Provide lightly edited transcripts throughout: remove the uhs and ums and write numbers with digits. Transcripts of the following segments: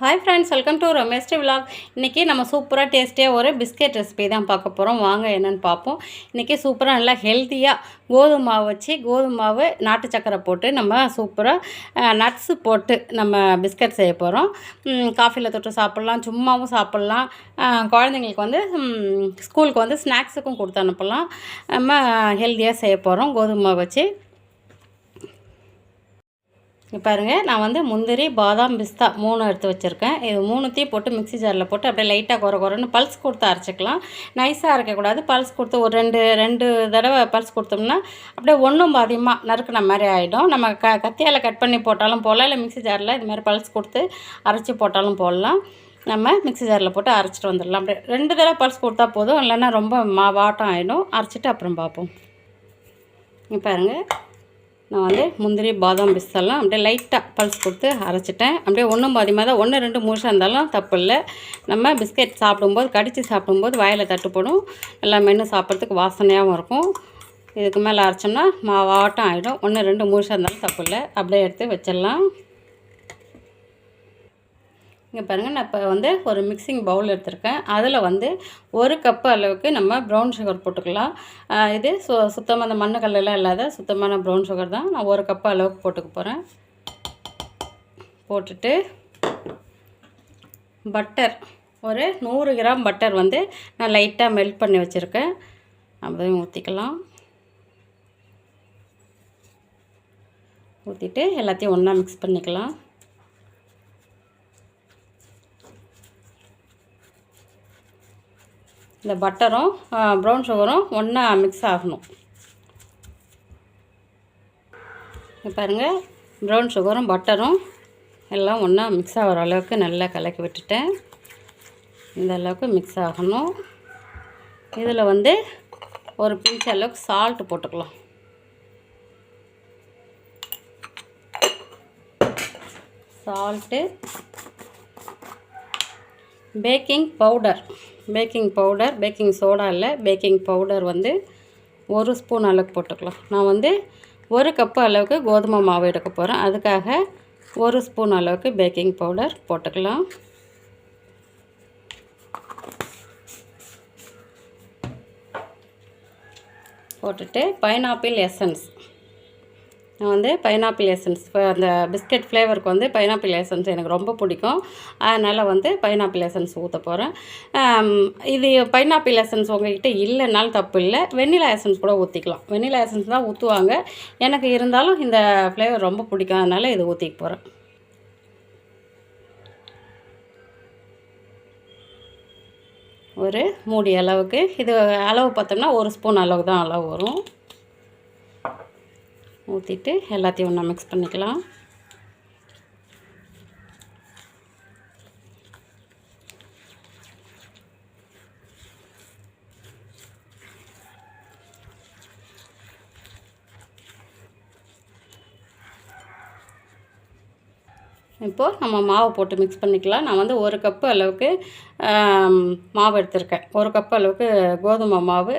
Hi friends, welcome to ரமேஸ்டி vlog. இன்றைக்கி நம்ம சூப்பராக டேஸ்டியாக ஒரு பிஸ்கெட் ரெசிபி தான் பார்க்க போகிறோம். வாங்க என்னென்னு பார்ப்போம். இன்றைக்கி சூப்பராக நல்லா ஹெல்த்தியாக கோதுமை மாவு வச்சு கோதுமை மாவு நாட்டு சக்கரை போட்டு நம்ம சூப்பராக நட்ஸு போட்டு நம்ம பிஸ்கெட் செய்ய போகிறோம். காஃபியில் தொட்டு சாப்பிட்லாம், சும்மாவும் சாப்பிட்லாம். குழந்தைங்களுக்கு வந்து ஸ்கூலுக்கு வந்து ஸ்நாக்ஸுக்கும் கொடுத்து அனுப்பலாம். நம்ம ஹெல்த்தியாக செய்ய போகிறோம் கோதுமை மாவு வச்சு. பாருங்கள், நான் வந்து முந்திரி, பாதாம், பிஸ்தா 3 எடுத்து வச்சுருக்கேன். இது 3த்தையும் போட்டு மிக்ஸி ஜாரில் போட்டு அப்படியே லைட்டாக குறன்னு பல்ஸ் கொடுத்து அரைச்சிக்கலாம். நைஸாக அரைக்கக்கூடாது. பல்ஸ் கொடுத்து ஒரு ரெண்டு தடவை பல்ஸ் கொடுத்தோம்னா அப்படியே ஒன்றும் பாதியமாக நறுக்குன மாதிரி ஆகிடும். நம்ம கத்தியால் கட் பண்ணி போட்டாலும் போடலாம், இல்லை மிக்ஸி ஜாரில் இது மாதிரி பல்ஸ் கொடுத்து அரைச்சி போட்டாலும் போடலாம். நம்ம மிக்ஸி ஜாரில் போட்டு அரைச்சிட்டு வந்துடலாம். அப்படியே 2 தடவை பல்ஸ் கொடுத்தா போதும், இல்லைன்னா ரொம்ப வாட்டம் ஆகிடும். அரைச்சிட்டு அப்புறம் பார்ப்போம். இங்கே பாருங்கள், நான் வந்து முந்திரி, பாதாம், பிஸ்தெல்லாம் அப்படியே லைட்டாக பல்ஸ் கொடுத்து அரைச்சிட்டேன். அப்படியே ஒன்றும் பாதியமாக தான் 1-2 மூஷம் இருந்தாலும் தப்பு இல்லை. நம்ம பிஸ்கெட் சாப்பிடும்போது கடித்து சாப்பிடும்போது வாயில் தட்டுப்படும். நல்லா மென்று சாப்பிட்றதுக்கு வாசனையாகவும் இருக்கும். இதுக்கு மேலே அரைச்சோம்னா வாட்டம் ஆகிடும். 1-2 மூஷம் இருந்தாலும் தப்பு இல்லை. அப்படியே எடுத்து வச்சிடலாம். இங்கே பாருங்கள், நான் இப்போ வந்து ஒரு மிக்சிங் பவுல் எடுத்திருக்கேன். அதில் வந்து 1 கப்பு அளவுக்கு நம்ம ப்ரௌன் சுகர் போட்டுக்கலாம். இது சுத்தமாக அந்த மண்ணு இல்லாத சுத்தமான ப்ரௌன் சுகர் தான். நான் 1 கப்பு அளவுக்கு போட்டுக்க போகிறேன். போட்டுட்டு பட்டர், ஒரு 100 கிராம் பட்டர் வந்து நான் லைட்டாக மெல்ட் பண்ணி வச்சுருக்கேன். அதையும் ஊற்றிக்கலாம். ஊற்றிட்டு எல்லாத்தையும் ஒன்றா மிக்ஸ் பண்ணிக்கலாம். இந்த பட்டரும் ப்ரௌன் சுகரும் ஒன்றா மிக்ஸ் ஆகணும். பாருங்கள், ப்ரௌன் சுகரும் பட்டரும் எல்லாம் ஒன்றா மிக்ஸ் ஆகிற அளவுக்கு நல்லா கலக்கி விட்டுட்டேன். இந்த அளவுக்கு மிக்ஸ் ஆகணும். இதில் வந்து ஒரு பிஞ்ச் அளவுக்கு சால்ட்டு போட்டுக்கலாம். Salt, baking powder, baking soda இல்லை, பேக்கிங் பவுடர் வந்து 1 ஸ்பூன் அளவுக்கு போட்டுக்கலாம். நான் வந்து 1 கப்பு அளவுக்கு கோதுமை மாவு எடுக்க போகிறேன். அதுக்காக 1 ஸ்பூன் அளவுக்கு பேக்கிங் பவுடர் போட்டுக்கலாம். போட்டுட்டு பைனாப்பிள் எசன்ஸ், நான் வந்து பைனாப்பிள் எசன்ஸ் அந்த பிஸ்கெட் ஃப்ளேவருக்கு வந்து பைனாப்பிள் எசன்ஸ் எனக்கு ரொம்ப பிடிக்கும். அதனால் வந்து பைனாப்பிள் எசன்ஸ் ஊற்ற போகிறேன். இது பைனாப்பிள் எசன்ஸ் உங்கள்கிட்ட இல்லைனாலும் தப்பு இல்லை, வெண்ணிலா எசன்ஸ் கூட ஊற்றிக்கலாம். வெண்ணிலா எசன்ஸ் தான் ஊற்றுவாங்க. எனக்கு இருந்தாலும் இந்த ஃப்ளேவர் ரொம்ப பிடிக்கும், அதனால் இது ஊற்றிக்க போகிறேன். ஒரு மூடி அளவுக்கு, இது அளவு பார்த்தோம்னா 1 ஸ்பூன் அளவு தான் அளவு வரும். ஊற்றிட்டு எல்லாத்தையும் ஒன்றா மிக்ஸ் பண்ணிக்கலாம். இப்போது நம்ம மாவு போட்டு மிக்ஸ் பண்ணிக்கலாம். நான் வந்து 1 கப்பு அளவுக்கு மாவு எடுத்திருக்கேன். 1 கப்பு அளவுக்கு கோதுமை மாவு,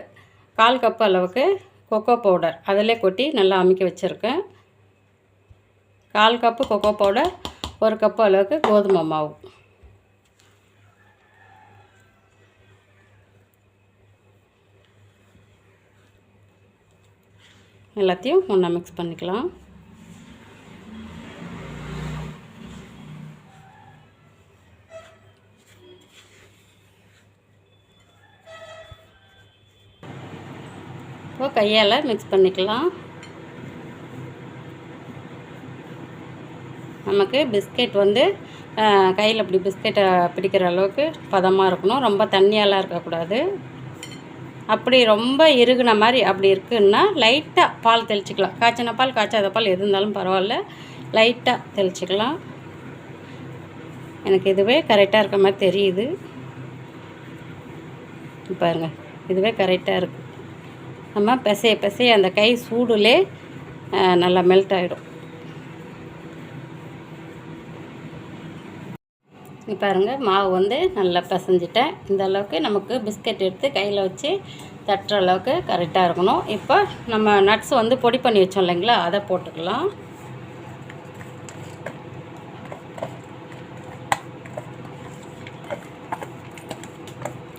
1/4 கப்பு அளவுக்கு கொக்கோ பவுடர் அதிலே கொட்டி நல்லா அமுக்கி வச்சுருக்கேன். 1/4 கப்பு கொக்கோ பவுடர், 1 கப்பு அளவுக்கு கோதுமை மாவு. எல்லாத்தையும் ஒன்றா மிக்ஸ் பண்ணிக்கலாம். இப்போ கையால் மிக்ஸ் பண்ணிக்கலாம். நமக்கு பிஸ்கெட் வந்து கையில் இப்படி பிஸ்கெட்டை பிடிக்கிற அளவுக்கு பதமாக இருக்கணும். ரொம்ப தண்ணியாலாம் இருக்கக்கூடாது. அப்படி ரொம்ப இறுகுன மாதிரி அப்படி இருக்குன்னா லைட்டாக பால் தெளிச்சிக்கலாம். காய்ச்சின பால், காய்ச்சாத பால் எது இருந்தாலும் பரவாயில்ல, லைட்டாக தெளிச்சிக்கலாம். எனக்கு இதுவே கரெக்டாக இருக்க மாதிரி தெரியுது. பாருங்கள், இதுவே கரெக்டாக இருக்குது. நம்ம பிசைய அந்த கை சூடுலே நல்லா மெல்ட் ஆகிடும். பாருங்கள், மாவு வந்து நல்லா பிசைஞ்சிட்டேன். இந்த அளவுக்கு நமக்கு பிஸ்கெட் எடுத்து கையில் வச்சு தட்டுற அளவுக்கு கரெக்டாக இருக்கணும். இப்போ நம்ம நட்ஸ் வந்து பொடி பண்ணி வச்சோம் இல்லைங்களா, அதை போட்டுக்கலாம்.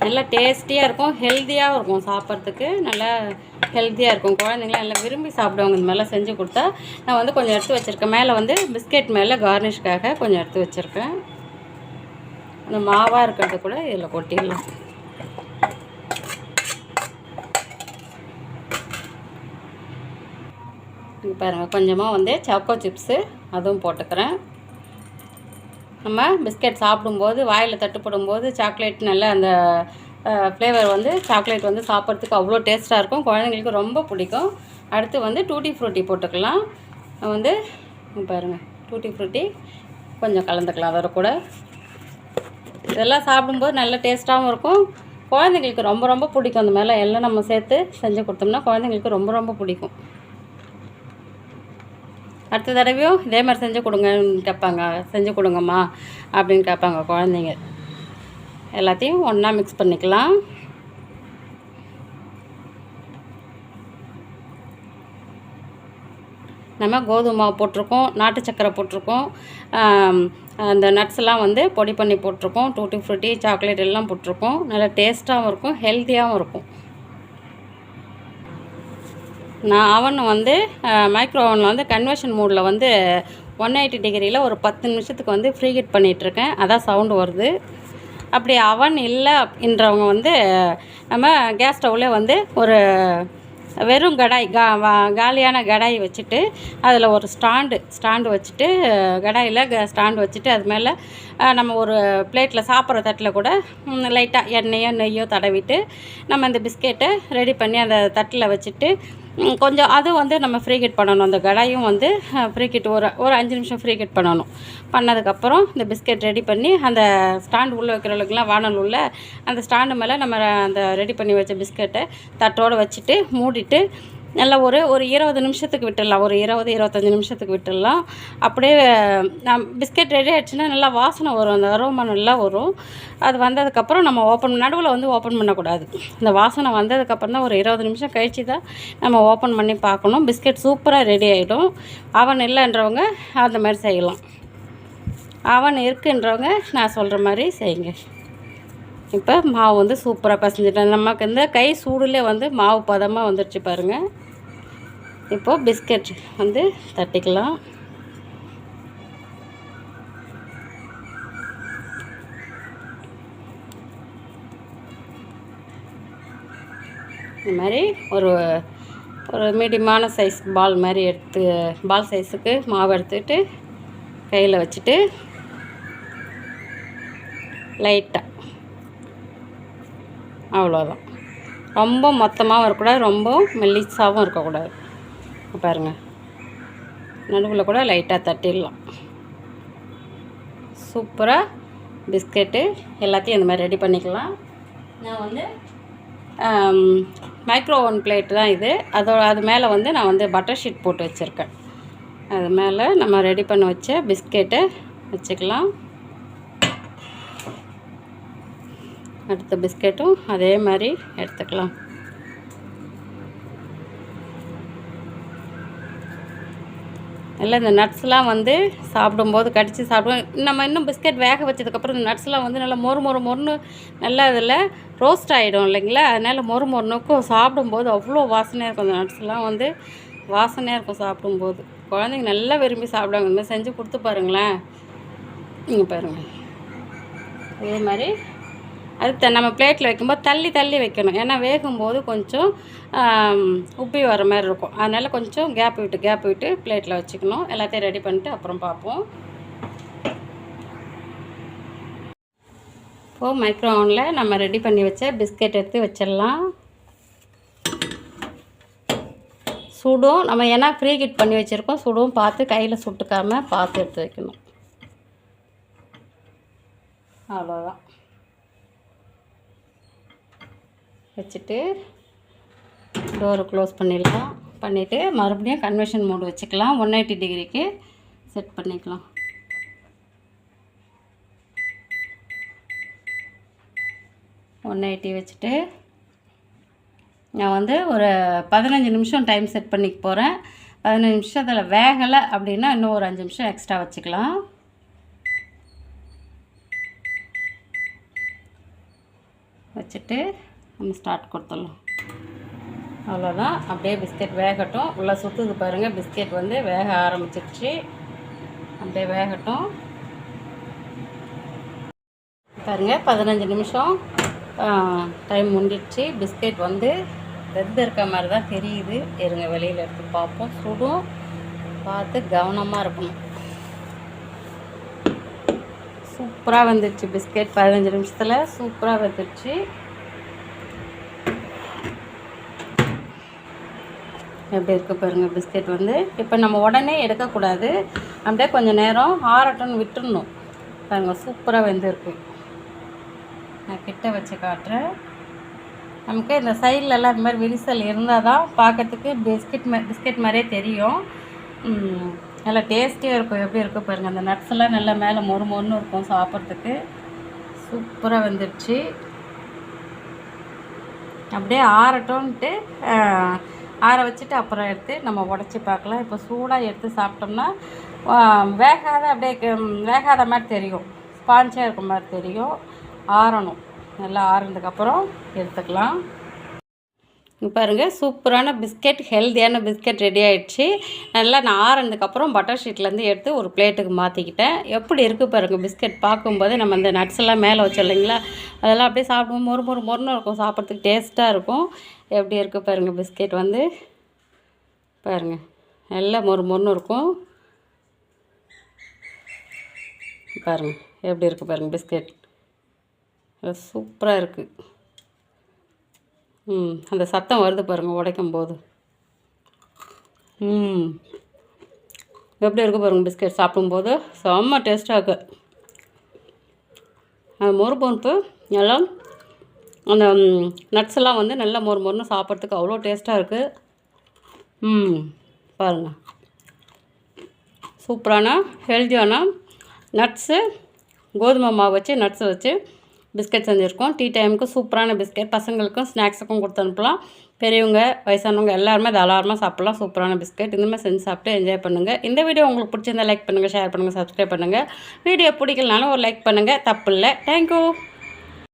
நல்லா டேஸ்டியாக இருக்கும், ஹெல்த்தியாகவும் இருக்கும், சாப்பிட்றதுக்கு நல்லா ஹெல்த்தியாக இருக்கும். குழந்தைங்களாம் நல்லா விரும்பி சாப்பிடுவாங்க இந்த மாதிரிலாம் செஞ்சு கொடுத்தா. நான் வந்து கொஞ்சம் எடுத்து வச்சுருக்கேன். மேலே வந்து பிஸ்கெட் மேலே கார்னிஷ்காக கொஞ்சம் எடுத்து வச்சுருக்கேன். அந்த மாவாக இருக்கிறது கூட இதில் கொட்டிடலாம். பாருங்கள், கொஞ்சமாக வந்து சாக்கோ சிப்ஸு அதுவும் போட்டுக்கிறேன். நம்ம பிஸ்கெட் சாப்பிடும்போது வாயில் தட்டுப்படும்போது சாக்லேட் நல்லா அந்த ஃப்ளேவர் வந்து சாக்லேட் வந்து சாப்பிட்றதுக்கு அவ்வளோ டேஸ்ட்டாக இருக்கும், குழந்தைங்களுக்கு ரொம்ப பிடிக்கும். அடுத்து வந்து டூட்டி ஃப்ரூட்டி போட்டுக்கலாம். வந்து பாருங்கள், டூட்டி ஃப்ரூட்டி கொஞ்சம் கலந்துக்கலாம் அதோட கூட. இதெல்லாம் சாப்பிடும்போது நல்ல டேஸ்ட்டாகவும் இருக்கும், குழந்தைங்களுக்கு ரொம்ப ரொம்ப பிடிக்கும். அந்த மாதிரிலாம் எல்லாம் நம்ம சேர்த்து செஞ்சு கொடுத்தோம்னா குழந்தைங்களுக்கு ரொம்ப ரொம்ப பிடிக்கும். அடுத்த தடவையும் இதே மாதிரி செஞ்சு கொடுங்கன்னு கேட்பாங்க, செஞ்சு கொடுங்கம்மா அப்படின்னு கேட்பாங்க குழந்தைங்க. எல்லாத்தையும் ஒன்றா மிக்ஸ் பண்ணிக்கலாம். நம்ம கோதுமை மாவு போட்டிருக்கோம், நாட்டு சக்கரை போட்டிருக்கோம், அந்த நட்ஸ்லாம் வந்து பொடி பண்ணி போட்டிருக்கோம், டூட்டி ஃப்ரூட்டி சாக்லேட் எல்லாம் போட்டிருக்கோம். நல்லா டேஸ்ட்டாகவும் இருக்கும், ஹெல்த்தியாகவும் இருக்கும். நான் அவன் வந்து மைக்ரோ ஓவனில் வந்து கன்வெர்ஷன் மோடில் வந்து 180 டிகிரியில் ஒரு 10 நிமிஷத்துக்கு வந்து ஃப்ரீ ஹீட் பண்ணிகிட்ருக்கேன். அதான் சவுண்டு வருது. அப்படி அவன் இல்லை அப்படின்றவங்க வந்து நம்ம கேஸ் ஸ்டவ்வில் வந்து ஒரு வெறும் கடாய் காலியான கடாய் வச்சுட்டு அதில் ஒரு ஸ்டாண்டு வச்சுட்டு கடாயில் ஸ்டாண்டு வச்சுட்டு அது மேலே நம்ம ஒரு பிளேட்டில் சாப்பிட்ற தட்டில் கூட லைட்டாக எண்ணெயோ நெய்யோ தடவிட்டு நம்ம இந்த பிஸ்கெட்டை ரெடி பண்ணி அந்த தட்டில் வச்சுட்டு கொஞ்சம் அது வந்து நம்ம ஃப்ரீ ஹீட் பண்ணணும். அந்த கடாயும் வந்து ஃப்ரீ ஹீட் ஒரு 5 நிமிஷம் ஃப்ரீ ஹீட் பண்ணணும். பண்ணதுக்கப்புறம் இந்த பிஸ்கெட் ரெடி பண்ணி அந்த ஸ்டாண்டு உள்ளே வைக்கிறவங்களுக்குலாம் வானல் உள்ள அந்த ஸ்டாண்டு மேலே நம்ம அந்த ரெடி பண்ணி வச்ச பிஸ்கெட்டை தட்டோடு வச்சுட்டு மூடிட்டு நல்லா ஒரு 20 நிமிஷத்துக்கு விட்டுடலாம். ஒரு 20-25 நிமிஷத்துக்கு விட்டுடலாம். அப்படியே பிஸ்கெட் ரெடி ஆகிடுச்சுன்னா நல்லா வாசனை வரும், அந்த அரோமா நல்லா வரும். அது வந்ததுக்கப்புறம் நம்ம நடுவில் வந்து ஓப்பன் பண்ணக்கூடாது. இந்த வாசனை வந்ததுக்கப்புறம் தான் ஒரு 20 நிமிஷம் கழித்து தான் நம்ம ஓப்பன் பண்ணி பார்க்கணும். பிஸ்கெட் சூப்பராக ரெடி ஆகிடும். அவன் இல்லைன்றவங்க அந்த மாதிரி செய்யலாம். அவன் இருக்குன்றவங்க நான் சொல்கிற மாதிரி செய்யுங்க. இப்போ மாவு வந்து சூப்பராக பசஞ்சிட்டேன். நமக்கு இந்த கை சூடுலே வந்து மாவு பதமாக வந்துடுச்சு பாருங்கள். இப்போது பிஸ்கெட் வந்து தட்டிக்கலாம். இந்த மாதிரி ஒரு மீடியமான சைஸ் பால் மாதிரி பால் சைஸுக்கு மாவு எடுத்துக்கிட்டு கையில் வச்சுட்டு லைட்டாக அவ்வளோதான். ரொம்ப மொத்தமாகவும் இருக்கக்கூடாது, ரொம்ப மெல்லிசாகவும் இருக்கக்கூடாது. பாருங்கள், நடுவில் கூட லைட்டாக தட்டிடலாம். சூப்பராக பிஸ்கெட்டு எல்லாத்தையும் இந்த மாதிரி ரெடி பண்ணிக்கலாம். நான் வந்து மைக்ரோ ஓவன் பிளேட்டு தான் இது. அது மேலே வந்து நான் வந்து பட்டர் ஷீட் போட்டு வச்சுருக்கேன். அது மேலே நம்ம ரெடி பண்ணி வச்ச பிஸ்கெட்டை வச்சுக்கலாம். அடுத்த பிஸ்கெட்டும் அதே மாதிரி எடுத்துக்கலாம். இல்லை இந்த நட்ஸ்லாம் வந்து சாப்பிடும்போது கடித்து சாப்பிடுவோம். நம்ம இன்னும் பிஸ்கெட் வேக வச்சதுக்கப்புறம் இந்த நட்ஸ்லாம் வந்து நல்லா மொறுன்னு நல்லா அதில் ரோஸ்ட் ஆகிடும் இல்லைங்களா. அதனால் மொறுக்கும் சாப்பிடும்போது அவ்வளோ வாசனையாக இருக்கும். அந்த நட்ஸ்லாம் வந்து வாசனையாக இருக்கும் சாப்பிடும்போது. குழந்தைங்க நல்லா விரும்பி சாப்பிடுவாங்க. இந்த மாதிரி செஞ்சு கொடுத்து பாருங்களேன். நீங்கள் பாருங்கள், இதே மாதிரி அது நம்ம பிளேட்டில் வைக்கும்போது தள்ளி வைக்கணும். ஏன்னா வேகும்போது கொஞ்சம் உப்பி வர மாதிரி இருக்கும். அதனால் கொஞ்சம் கேப் விட்டு பிளேட்டில் வச்சுக்கணும். எல்லாத்தையும் ரெடி பண்ணிட்டு அப்புறம் பார்ப்போம். இப்போது மைக்ரோ ஓவனில் நம்ம ரெடி பண்ணி வச்ச பிஸ்கெட் எடுத்து வச்சிடலாம். சுடும் நம்ம ஏன்னா ப்ரீ ஹீட் பண்ணி வச்சுருக்கோம். சுடும் பார்த்து கையில் சுட்டுக்காமல் பார்த்து எடுத்து வைக்கணும். அவ்வளோதான். வச்சுட்டு டோரை க்ளோஸ் பண்ணிடலாம். பண்ணிவிட்டு மறுபடியும் கன்வெர்ஷன் மோடு வச்சுக்கலாம். 180 டிகிரிக்கு செட் பண்ணிக்கலாம். வச்சுட்டு நான் வந்து ஒரு 15 நிமிஷம் டைம் செட் பண்ணிக்க போகிறேன். 15 நிமிஷத்தில் வேகலை அப்படின்னா இன்னும் ஒரு 5 நிமிஷம் எக்ஸ்ட்ரா வச்சுக்கலாம். வச்சுட்டு நம்ம ஸ்டார்ட் கொடுத்துடலாம். அவ்வளோதான். அப்படியே பிஸ்கெட் வேகட்டும். உள்ளே சுற்றுது பாருங்கள், பிஸ்கெட் வந்து வேக ஆரம்பிச்சிருச்சு. அப்படியே வேகட்டும் பாருங்கள். 15 நிமிஷம் டைம் முடிஞ்சிடுச்சு. பிஸ்கெட் வந்து வெந்து இருக்க மாதிரி தான் தெரியுது. இருங்க வெளியில் எடுத்து பார்ப்போம். சுடும், பார்த்து கவனமாக இருக்கணும். சூப்பராக வந்துடுச்சு பிஸ்கெட். 15 நிமிஷத்தில் சூப்பராக வந்துடுச்சு. எப்படி இருக்குது பாருங்கள் பிஸ்கெட் வந்து. இப்போ நம்ம உடனே எடுக்கக்கூடாது, அப்படியே கொஞ்சம் நேரம் ஆறட்டும்னு விட்டுடணும். பாருங்கள் சூப்பராக வெந்திருக்கு. நான் கிட்ட வச்சு காட்டுறேன். நமக்கு இந்த சைட்லலாம் இந்த மாதிரி விரிசல் இருந்தால் தான் பார்க்கறதுக்கு பிஸ்கெட் மாதிரியே தெரியும். நல்லா டேஸ்டியாக இருக்கும். எப்படி இருக்கும் பாருங்கள். அந்த நட்ஸ் எல்லாம் நல்லா மேலே மொறு மொறுன்னு இருக்கும் சாப்பிட்றதுக்கு. சூப்பராக வந்துடுச்சு. அப்படியே ஆறட்டோன்ட்டு ஆற வச்சுட்டு அப்புறம் எடுத்து நம்ம உடச்சி பார்க்கலாம். இப்போ சூடாக எடுத்து சாப்பிட்டோம்னா வேகாத மாதிரி தெரியும், ஸ்பாஞ்சாக இருக்க மாதிரி தெரியும். ஆறணும். நல்லா ஆறுனதுக்கப்புறம் எடுத்துக்கலாம். பாருங்கள் சூப்பரான பிஸ்கெட், ஹெல்த்தியான பிஸ்கெட் ரெடி ஆகிடுச்சு. நல்லா நான் ஆறுனதுக்கப்புறம் பட்டர் ஷீட்லேருந்து எடுத்து ஒரு பிளேட்டுக்கு மாற்றிக்கிட்டேன். எப்படி இருக்குது பாருங்கள் பிஸ்கெட். பார்க்கும்போது நம்ம இந்த நட்ஸ் எல்லாம் மேலே வச்சோம் இல்லைங்களா, அதெல்லாம் அப்படியே சாப்பிடும் மொறுன்னு இருக்கும். சாப்பிட்றதுக்கு டேஸ்ட்டாக இருக்கும். எப்படி இருக்குது பாருங்கள் பிஸ்கெட் வந்து. பாருங்கள் நல்லா மொறுன்னு இருக்கும். பாருங்கள் எப்படி இருக்குது பாருங்கள் பிஸ்கெட். சூப்பராக இருக்குது. அந்த சத்தம் வருது பாருங்கள் உடைக்கும் போது. எப்படி இருக்குது பாருங்கள் பிஸ்கெட். சாப்பிடும்போது செம்ம டேஸ்ட்டாக இருக்குது. அது மொறுப்பு எல்லாம் அந்த நட்ஸ் எல்லாம் வந்து நல்லா மொறுன்னு சாப்பிட்றதுக்கு அவ்வளோ டேஸ்ட்டாக இருக்குது. பாருங்கள் சூப்பரான ஹெல்த்தியான நட்ஸு, கோதுமை மாவு வச்சு நட்ஸை வச்சு பிஸ்கெட் செஞ்சுருக்கோம். டீ டைமுக்கு சூப்பரான பிஸ்கெட். பசங்களுக்கும் ஸ்நாக்ஸுக்கும் கொடுத்து அனுப்பலாம். பெரியவங்க வயசானவங்க எல்லாருமே தாராளமாக சாப்பிட்லாம். சூப்பரான பிஸ்கெட். இந்த மாதிரி செஞ்சு சாப்பிட்டு என்ஜாய் பண்ணுங்கள். இந்த வீடியோ உங்களுக்கு பிடிச்சிருந்தா லைக் பண்ணுங்கள், ஷேர் பண்ணுங்கள், சப்ஸ்கிரைப் பண்ணுங்கள். வீடியோ பிடிக்கலனாலும் ஒரு லைக் பண்ணுங்கள், தப்பு இல்லை. தேங்க்யூ.